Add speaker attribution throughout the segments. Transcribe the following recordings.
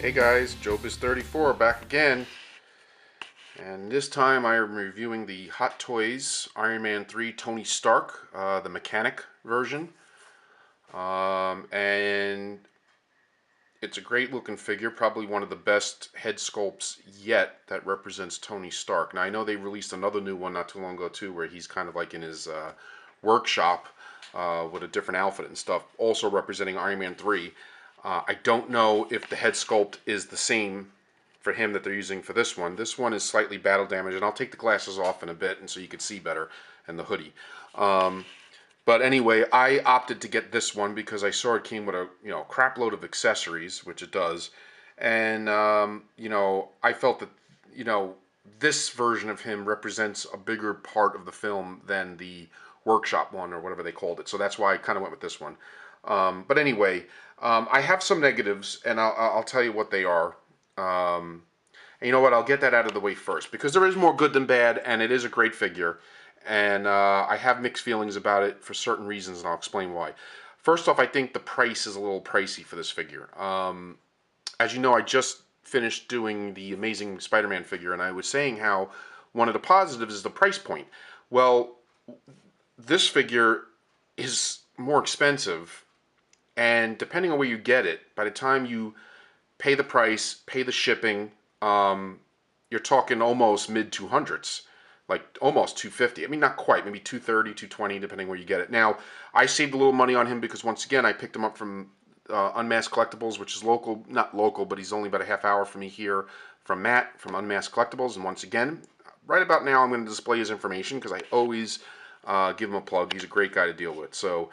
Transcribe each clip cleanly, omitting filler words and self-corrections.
Speaker 1: Hey guys, Joebizz34 back again, and this time I am reviewing the Hot Toys Iron Man 3 Tony Stark, the mechanic version, and it's a great looking figure, probably one of the best head sculpts yet that represents Tony Stark. Now I know they released another new one not too long ago too, where he's kind of like in his workshop with a different outfit and stuff, also representing Iron Man 3. I don't know if the head sculpt is the same for him that they're using for this one. This one is slightly battle damaged, and I'll take the glasses off in a bit and so you can see better, and the hoodie. But anyway, I opted to get this one because I saw it came with a crap load of accessories, which it does, and I felt that this version of him represents a bigger part of the film than the workshop one or whatever they called it. So that's why I kind of went with this one. But anyway, I have some negatives, and I'll tell you what they are. And you know what? I'll get that out of the way first because there is more good than bad, and it is a great figure. And I have mixed feelings about it for certain reasons, and I'll explain why. First off, I think the price is a little pricey for this figure. As you know, I just finished doing the Amazing Spider-Man figure, and I was saying how one of the positives is the price point. Well, this figure is more expensive, and depending on where you get it, by the time you pay the price, pay the shipping, you're talking almost mid 200s, like almost 250. I mean, not quite, maybe 230, 220, depending where you get it. Now, I saved a little money on him because once again, I picked him up from Unmasked Collectibles, which is local, not local, but he's only about a half hour from me here, from Matt from Unmasked Collectibles. And once again, right about now, I'm going to display his information because I always give him a plug. He's a great guy to deal with. So,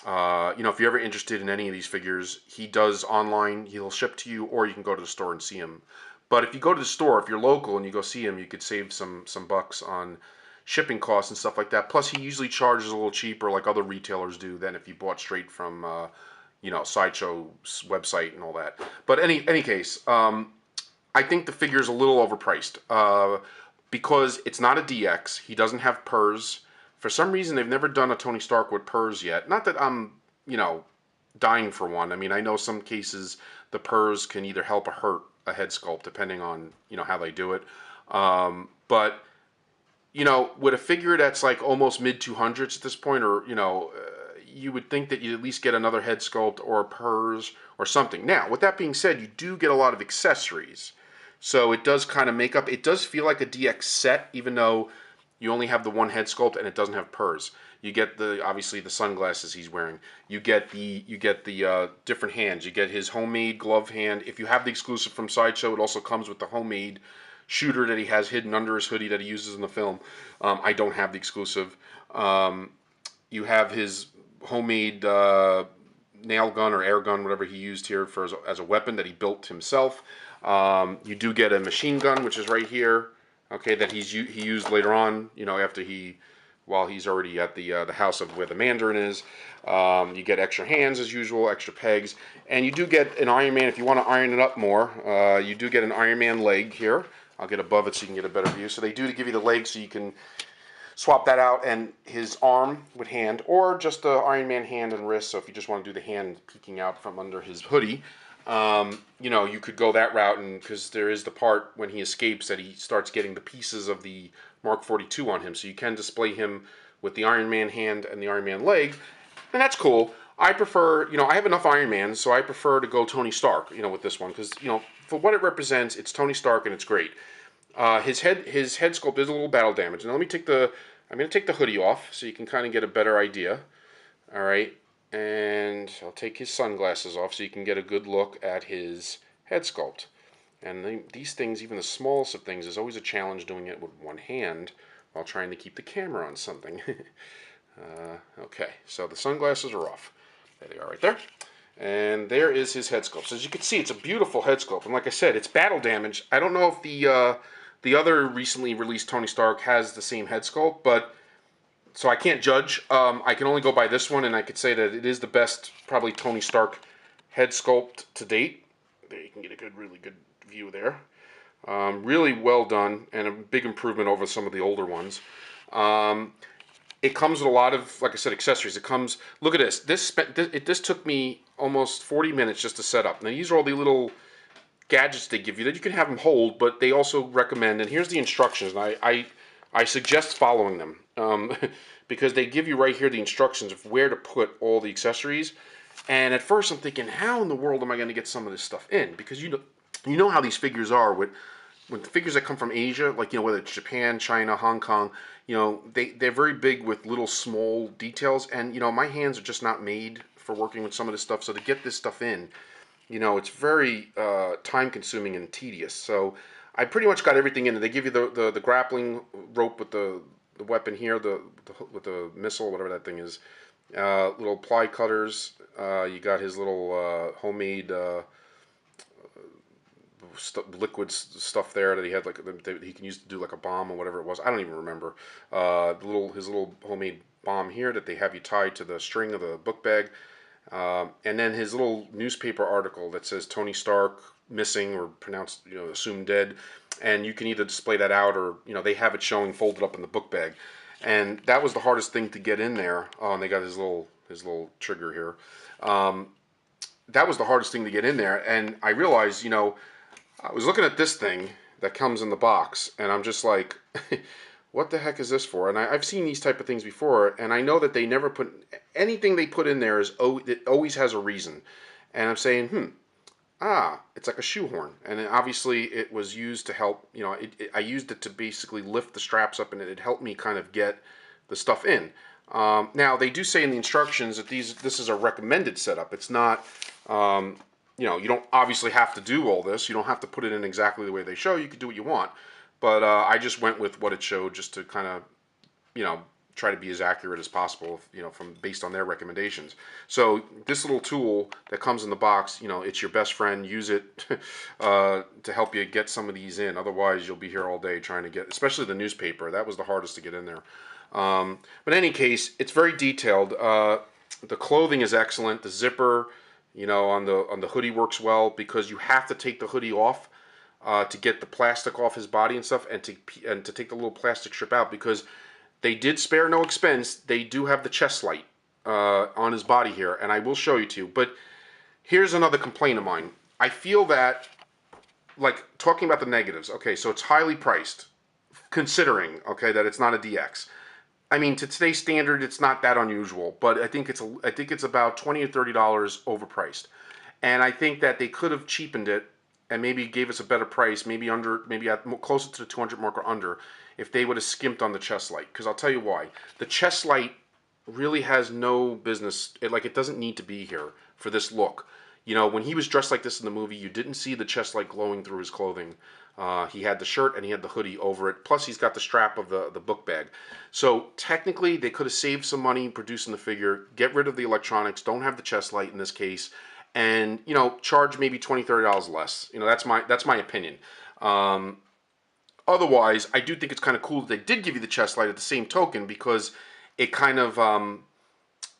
Speaker 1: if you're ever interested in any of these figures, he does online. He'll ship to you, or you can go to the store and see him. But if you go to the store, if you're local and you go see him, you could save some bucks on shipping costs and stuff like that. Plus, he usually charges a little cheaper, like other retailers do, than if you bought straight from, Sideshow's website and all that. But any case, I think the figure is a little overpriced because it's not a DX. He doesn't have PERS. For some reason, they've never done a Tony Stark with PERS yet. Not that I'm, dying for one. I mean, I know some cases the PERS can either help or hurt a head sculpt depending on, how they do it. But, with a figure that's like almost mid 200s at this point, or, you would think that you'd at least get another head sculpt or a PERS or something. Now, with that being said, you do get a lot of accessories. So it does kind of make up, it does feel like a DX set, even though you only have the one head sculpt and it doesn't have PERS. You get obviously the sunglasses he's wearing. You get the different hands. You get his homemade glove hand. If you have the exclusive from Sideshow, it also comes with the homemade shooter that he has hidden under his hoodie that he uses in the film. I don't have the exclusive. You have his homemade nail gun or air gun, whatever he used here for as a weapon that he built himself. You do get a machine gun, which is right here. Okay, that he used later on, while he's already at the house of where the Mandarin is. You get extra hands as usual, extra pegs, and you do get an Iron Man if you want to iron it up more. You do get an Iron Man leg here. I'll get above it so you can get a better view. So they do give you the leg so you can swap that out, and his arm with hand, or just the Iron Man hand and wrist. So if you just want to do the hand peeking out from under his hoodie. You could go that route, and because there is the part when he escapes that he starts getting the pieces of the Mark 42 on him, so you can display him with the Iron Man hand and the Iron Man leg, and that's cool. I prefer, I have enough Iron Mans, so I prefer to go Tony Stark, with this one, because, for what it represents, it's Tony Stark and it's great. His head sculpt is a little battle damaged. Now I'm going to take the hoodie off so you can kind of get a better idea. All right. And I'll take his sunglasses off so you can get a good look at his head sculpt. And these things, even the smallest of things, is always a challenge doing it with one hand while trying to keep the camera on something. Okay, so the sunglasses are off. There they are right there. And there is his head sculpt. So as you can see, it's a beautiful head sculpt. And like I said, it's battle damaged. I don't know if the other recently released Tony Stark has the same head sculpt, but so I can't judge. I can only go by this one, and I could say that it is the best, probably Tony Stark head sculpt to date. There, you can get a really good view there. Really well done, and a big improvement over some of the older ones. It comes with a lot of, like I said, accessories. It comes, look at this. This took me almost 40 minutes just to set up. Now these are all the little gadgets they give you that you can have them hold, but they also recommend, and here's the instructions, and I suggest following them, because they give you right here the instructions of where to put all the accessories. And at first I'm thinking, how in the world am I going to get some of this stuff in? Because you know how these figures are with figures that come from Asia, like, whether it's Japan, China, Hong Kong, they're very big with little small details, and my hands are just not made for working with some of this stuff. So to get this stuff in, it's very time consuming and tedious. So I pretty much got everything in. They give you the grappling rope with the weapon here, with the missile, whatever that thing is. Little ply cutters. You got his little homemade liquid stuff there that he had, that he can use to do like a bomb or whatever it was. I don't even remember. His little homemade bomb here that they have you tied to the string of the book bag. And then his little newspaper article that says Tony Stark missing, or pronounced, assumed dead. And you can either display that out, or, they have it showing folded up in the book bag. And that was the hardest thing to get in there. Oh, and they got his little trigger here. That was the hardest thing to get in there. And I realized, I was looking at this thing that comes in the box, and I'm just like, what the heck is this for? And I've seen these type of things before, and I know that they never put anything they put in there it always has a reason. And I'm saying, it's like a shoehorn, and obviously it was used to help. I used it to basically lift the straps up, and it helped me kind of get the stuff in. Now they do say in the instructions that this is a recommended setup. It's not. You don't obviously have to do all this. You don't have to put it in exactly the way they show. You can do what you want. But I just went with what it showed, just to kind of, try to be as accurate as possible, based on their recommendations. So this little tool that comes in the box, it's your best friend. Use it to help you get some of these in. Otherwise, you'll be here all day trying to get, especially the newspaper. That was the hardest to get in there. But in any case, it's very detailed. The clothing is excellent. The zipper, on the hoodie works well, because you have to take the hoodie off to get the plastic off his body and stuff, and to take the little plastic strip out, because they did spare no expense. They do have the chest light on his body here, and I will show you too. But here's another complaint of mine. I feel that, like, talking about the negatives, okay, so it's highly priced, considering, okay, that it's not a DX. I mean, to today's standard, it's not that unusual, but I think it's about $20 or $30 overpriced, and I think that they could have cheapened it and maybe gave us a better price, maybe closer to the 200 mark or under, if they would have skimped on the chest light. Because I'll tell you why. The chest light really has no business. It doesn't need to be here for this look. When he was dressed like this in the movie, you didn't see the chest light glowing through his clothing. He had the shirt and he had the hoodie over it. Plus, he's got the strap of the book bag. So technically, they could have saved some money producing the figure. Get rid of the electronics. Don't have the chest light in this case, and charge maybe $20, $30 less. That's my opinion. Otherwise, I do think it's kind of cool that they did give you the chest light at the same token, because it kind of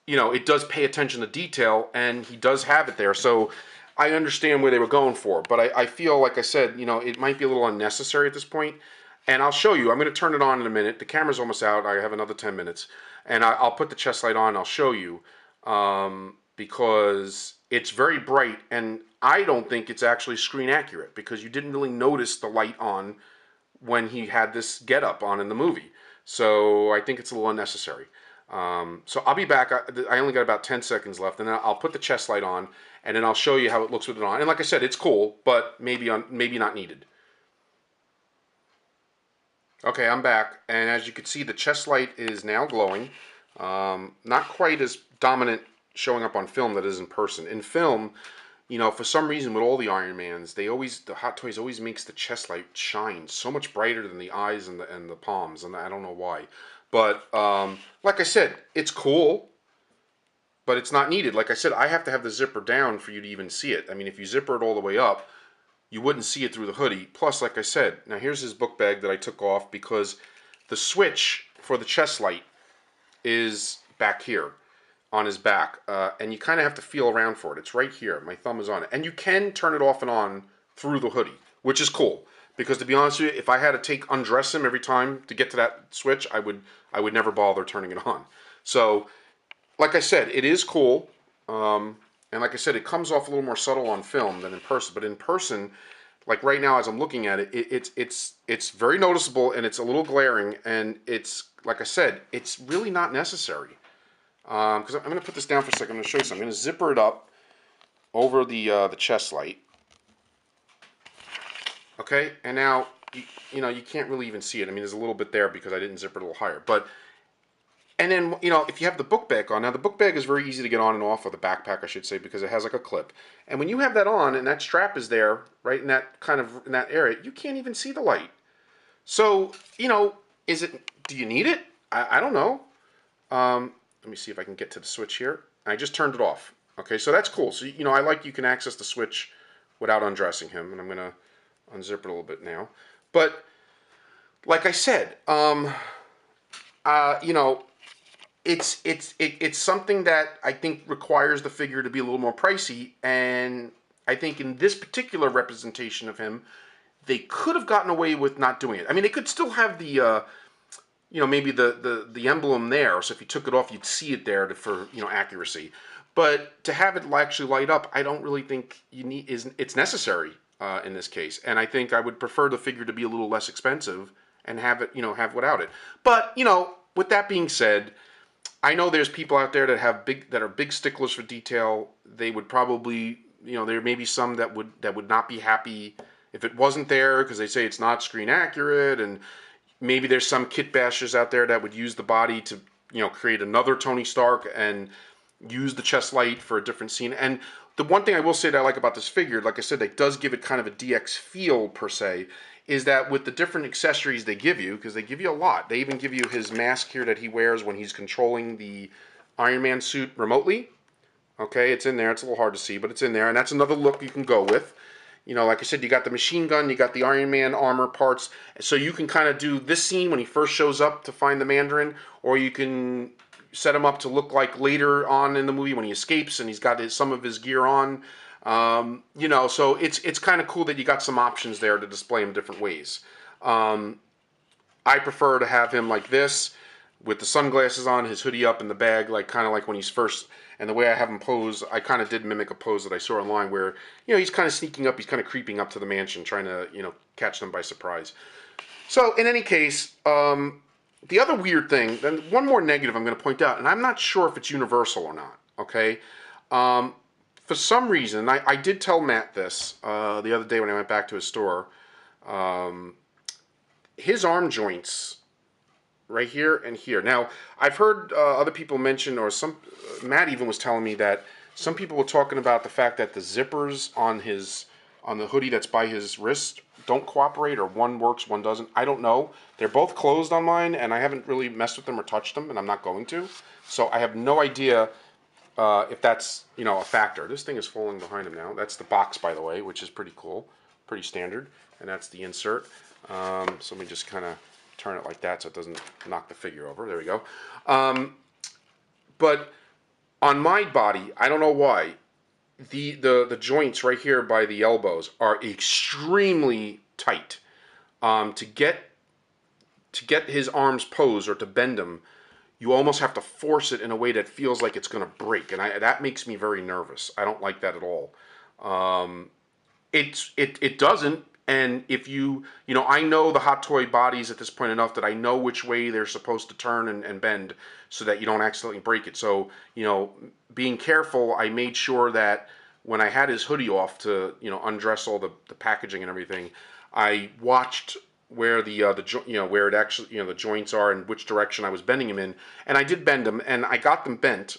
Speaker 1: it does pay attention to detail, and he does have it there. So I understand where they were going for, but I feel, like I said, it might be a little unnecessary at this point. And I'll show you. I'm going to turn it on in a minute. The camera's almost out. I have another 10 minutes. And I'll put the chest light on and I'll show you, because it's very bright, and I don't think it's actually screen accurate, because you didn't really notice the light on when he had this getup on in the movie. So I think it's a little unnecessary. So I'll be back. I only got about 10 seconds left, and then I'll put the chest light on, and then I'll show you how it looks with it on. And like I said, it's cool, but maybe not needed. Okay, I'm back, and as you can see, the chest light is now glowing. Not quite as dominant showing up on film that is in person. In film, for some reason with all the Iron Mans, the Hot Toys always makes the chest light shine so much brighter than the eyes and the palms, and I don't know why. But like I said, it's cool, but it's not needed. Like I said, I have to have the zipper down for you to even see it. I mean, if you zipper it all the way up, you wouldn't see it through the hoodie. Plus, like I said, now here's his book bag that I took off, because the switch for the chest light is back here on his back, and you kind of have to feel around for it. It's right here. My thumb is on it, and you can turn it off and on through the hoodie, which is cool. Because to be honest with you, if I had to undress him every time to get to that switch, I would never bother turning it on. So, like I said, it is cool, and like I said, it comes off a little more subtle on film than in person. But in person, like right now as I'm looking at it, it's very noticeable and it's a little glaring, and it's like I said, it's really not necessary. Because I'm going to put this down for a second. I'm going to show you something. I'm going to zipper it up over the chest light. Okay, and now you know you can't really even see it. I mean, there's a little bit there because I didn't zip it a little higher. But and then if you have the book bag on, now the book bag is very easy to get on and off, or the backpack I should say, because it has like a clip. And when you have that on and that strap is there, right in that in that area, you can't even see the light. So is it? Do you need it? I don't know. Let me see if I can get to the switch here. I just turned it off. Okay, so that's cool. So I like you can access the switch without undressing him, and I'm gonna unzip it a little bit now. But like I said, you know, it's something that I think requires the figure to be a little more pricey, and I think in this particular representation of him, they could have gotten away with not doing it. I mean, they could still have the maybe the emblem there, so if you took it off, you'd see it there for accuracy. But to have it actually light up, I don't really think it's necessary in this case. And I think I would prefer the figure to be a little less expensive and have it have without it. But with that being said, I know there's people out there that are big sticklers for detail. They would probably there may be some that would not be happy if it wasn't there because they say it's not screen accurate, and maybe there's some kit bashers out there that would use the body to create another Tony Stark and use the chest light for a different scene. And the one thing I will say that I like about this figure, like I said, that does give it kind of a DX feel per se, is that with the different accessories they give you, because they give you a lot. They even give you his mask here that he wears when he's controlling the Iron Man suit remotely. Okay, it's in there. It's a little hard to see, but it's in there, and that's another look you can go with. Like I said, you got the machine gun, you got the Iron Man armor parts, so you can kind of do this scene when he first shows up to find the Mandarin, or you can set him up to look like later on in the movie when he escapes and he's got some of his gear on. So it's kind of cool that you got some options there to display him different ways. I prefer to have him like this, with the sunglasses on, his hoodie up in the bag, like kind of like when he's first. And the way I have him pose, I kind of did mimic a pose that I saw online where he's kind of sneaking up, he's kind of creeping up to the mansion, trying to catch them by surprise. So in any case, the other weird thing, then one more negative I'm going to point out, and I'm not sure if it's universal or not. Okay, for some reason, I did tell Matt this the other day when I went back to his store. His arm joints, right here and here. Now, I've heard other people mention, or Matt even was telling me that some people were talking about the fact that the zippers on the hoodie that's by his wrist don't cooperate, or one works, one doesn't. I don't know. They're both closed on mine, and I haven't really messed with them or touched them, and I'm not going to. So I have no idea if that's a factor. This thing is falling behind him now. That's the box, by the way, which is pretty cool, pretty standard, and that's the insert. So let me just kind of turn it like that so it doesn't knock the figure over. There we go. But on my body, I don't know why, the joints right here by the elbows are extremely tight. To get his arms posed or to bend them, you almost have to force it in a way that feels like it's going to break, and that makes me very nervous. I don't like that at all. It doesn't. And if I know the Hot Toy bodies at this point enough that I know which way they're supposed to turn and bend so that you don't accidentally break it. So, being careful, I made sure that when I had his hoodie off to, undress all the packaging and everything, I watched where where it actually, the joints are and which direction I was bending them in. And I did bend them, and I got them bent.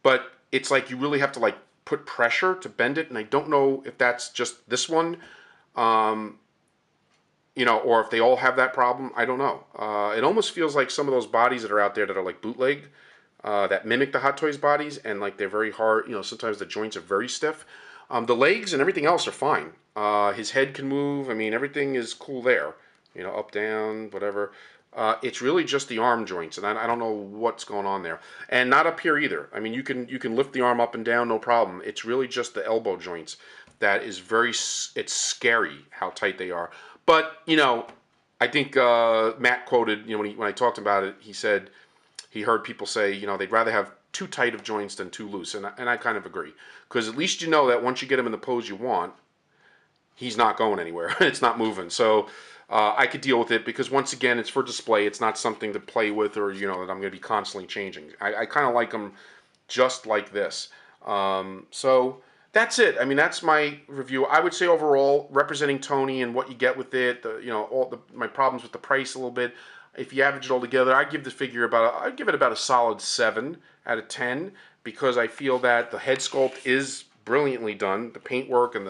Speaker 1: But it's like you really have to put pressure to bend it, and I don't know if that's just this one. Or if they all have that problem, I don't know. It almost feels like some of those bodies that are out there that are like bootleg, that mimic the Hot Toys bodies, and they're very hard. Sometimes the joints are very stiff. The legs and everything else are fine. His head can move. I mean, everything is cool there. Up, down, whatever. It's really just the arm joints, and I don't know what's going on there. And not up here either. I mean, you can lift the arm up and down, no problem. It's really just the elbow joints that is it's scary how tight they are. But I think Matt quoted when I talked about it, he said he heard people say they'd rather have too tight of joints than too loose, and I kind of agree, because at least that once you get them in the pose you want, he's not going anywhere. It's not moving. So I could deal with it because once again, it's for display. It's not something to play with or that I'm going to be constantly changing. I kind of like them just like this. So that's it. I mean, that's my review. I would say overall, representing Tony and what you get with it, my problems with the price a little bit. If you average it all together, I'd give I'd give it about a solid 7 out of 10 because I feel that the head sculpt is brilliantly done. The paintwork and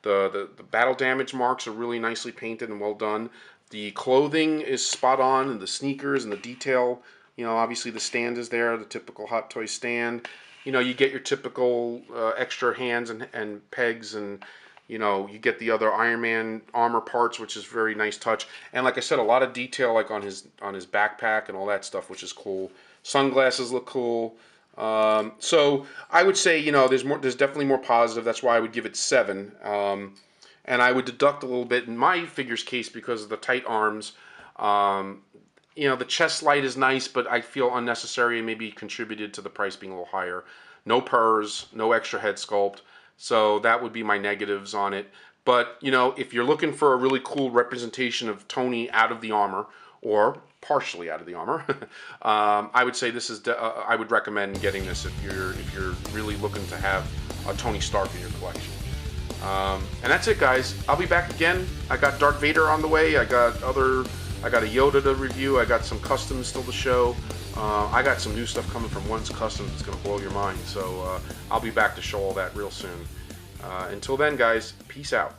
Speaker 1: the battle damage marks are really nicely painted and well done. The clothing is spot on, and the sneakers and the detail. Obviously the stand is there, the typical Hot Toy stand. You get your typical extra hands and pegs, and you get the other Iron Man armor parts, which is very nice touch. And like I said, a lot of detail like on his backpack and all that stuff, which is cool. Sunglasses look cool. So I would say there's definitely more positive. That's why I would give it 7. And I would deduct a little bit in my figures case because of the tight arms. The chest light is nice, but I feel unnecessary and maybe contributed to the price being a little higher. No purrs, no extra head sculpt. So that would be my negatives on it. But, if you're looking for a really cool representation of Tony out of the armor, or partially out of the armor, I would say this is. I would recommend getting this if you're really looking to have a Tony Stark in your collection. And that's it, guys. I'll be back again. I got Darth Vader on the way. I got a Yoda to review. I got some customs still to show. I got some new stuff coming from One's Customs that's going to blow your mind. So I'll be back to show all that real soon. Until then, guys, peace out.